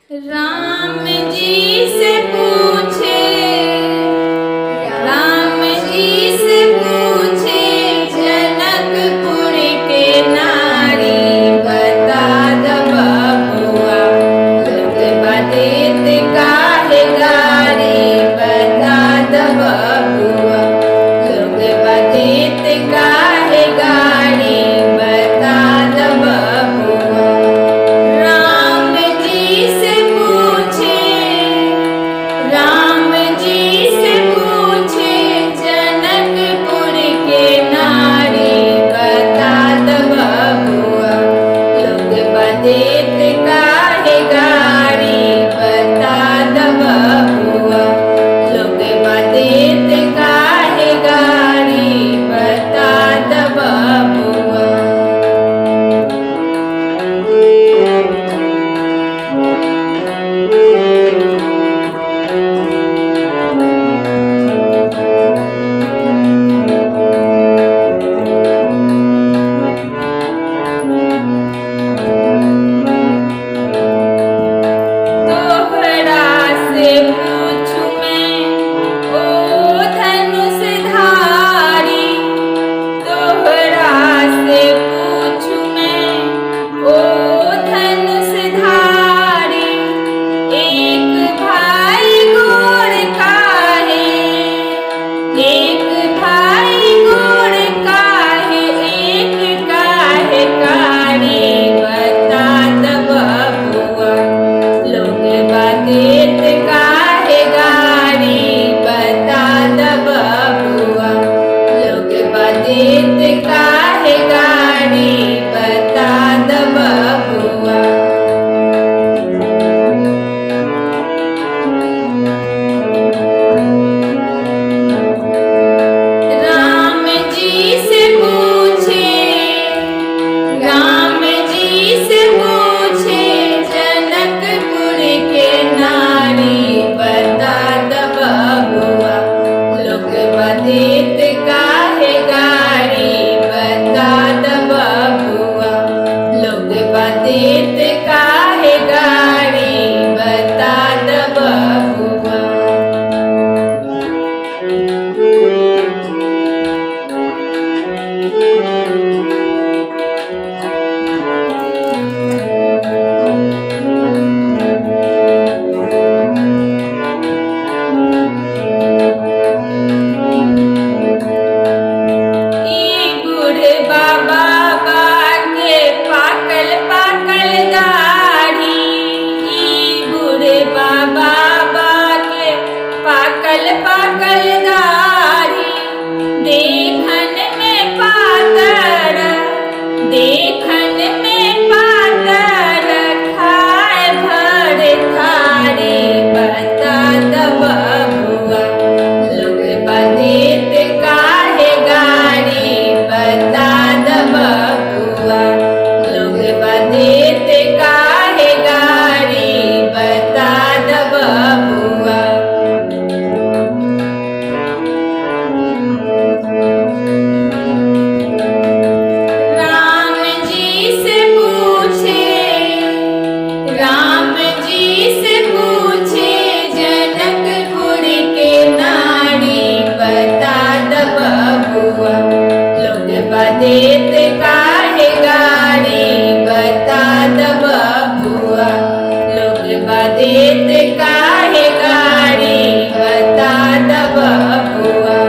राम जी से पूछे, राम जी से पूछे जनकपुर के नारी, बता द बबुआ लोग बदेत काहे गारी, बता द बबुआ लोग बदेत काहे गारी, बता द बबुआ। राम जी से पूछे, राम जी से पूछे जनकपुर के नारी, बता द बबुआ लोग बदेत काहे गारी, बता द बबुआ लोग बदेत काहे गारी, बता द बबुआ। तोहरा से पूछूं मैं ओ धनुषधारी, तोहरा से पूछूं मैं ओ धनुषधारी, एक भाई गोर काहे, एक भाई गोर काहे, एक काहे कारी, बता द बबुआ लोग बदेत काहे गारी, बता द बबुआ लोग बदेत काहे गारी, बता द बबुआ। राम जी से पूछे, राम जी से पूछे जनकपुर के नारी, बता द बबुआ लोग बदेत काहे गारी, बता द बबुआ लोग बदेत काहे गारी, बता द बबुआ। ई बूढ़े बाबा के पाकल पाकल दाढ़ी, ई बूढ़े बाबा के पाकल पाकल दाढ़ी, देखन में पातर, देखन में पातर, खाए भर थारी, बता द बबुआ लोग बदेत काहे गारी, बता द बबुआ लोग बदेत काहे गारी, बता द बबुआ। राम जी से पूछे, राम जी से पूछे जनकपुर के नारी, बता द बबुआ लोग बदेत काहे गारी, बता द बबुआ लोग बदेत काहे गारी, बता द बबुआ।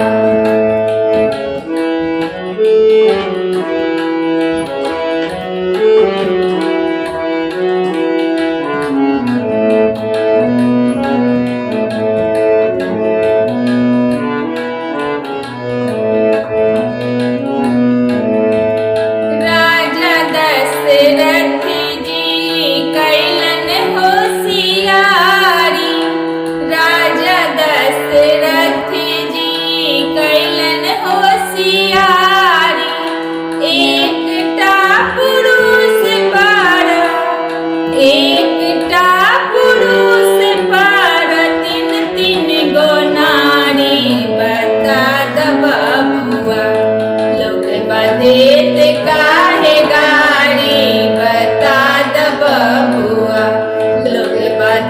राजा दशरथ जी कैलन होशियारी,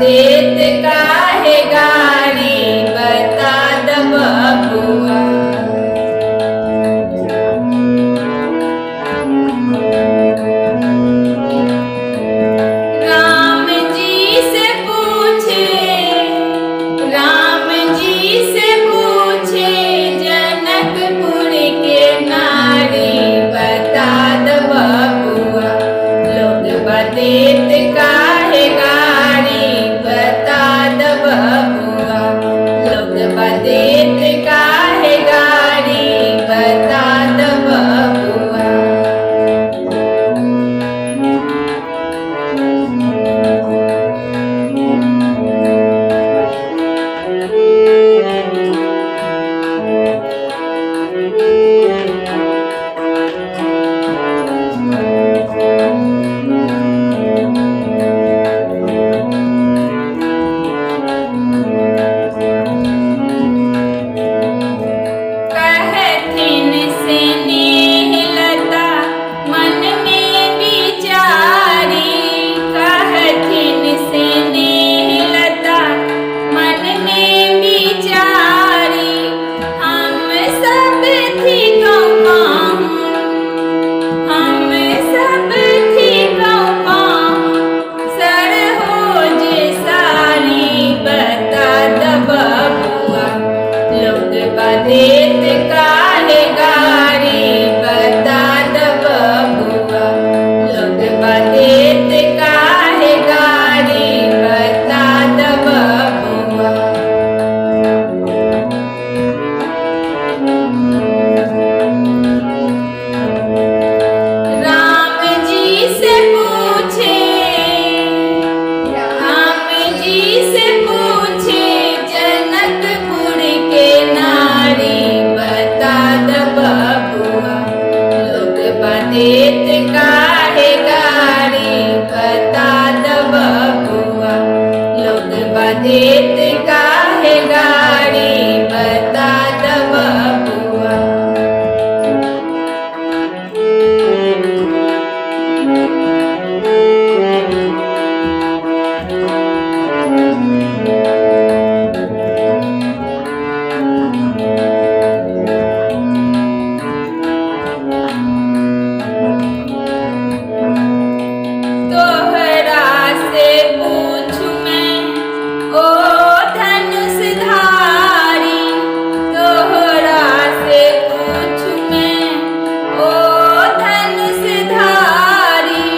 देत काहे गारी बता द बबुआ। राम जी से पूछे जनकपुर के नारी बता द बबुआ। लोग बदेत काहे गारी बता द बबुआ। लोग बदेत काहे गारी बता द बबुआ। कहथिन से नेहलता मन में विचारी। कहथिन से नेहलता मन में विचारी। हम सब थी कहूँ हम सब थी कहूँ सर हो जे सारी बता द बबुआ। लोग बदेत काहे गारी बता द बबुआ। लोग बदेत काहे गारी बता द बबुआ। राम जी से पूछे जनकपुर के नारी बता द बबुआ। लोग बदेत काहे गारी बता द बबुआ। लोग बदेत काहे गारी बता द बबुआ। तोहरा से पूछूं मैं ओ धनुषधारी। तोहरा से पूछूं मैं ओ धनुषधारी।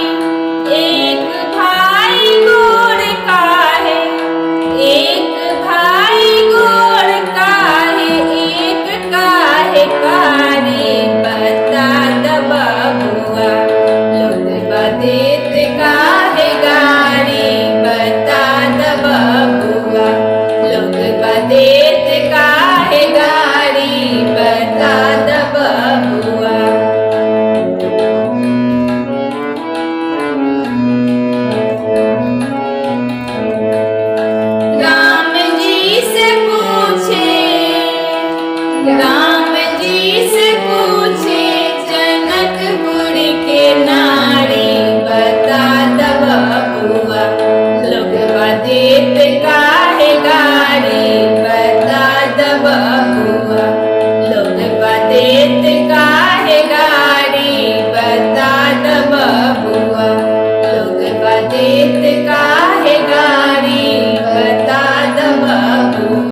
एक भाई गोर काहे एक भाई गोर काहे एक काहे कारी बता द बबुआ। लोग बदेत काहे गारी बता द बबुआ। लोग बदेत काहे गारी बता द बबुआ। राम जी से पूछे जनकपुर के नारी बता द बबुआ। लोग बदेत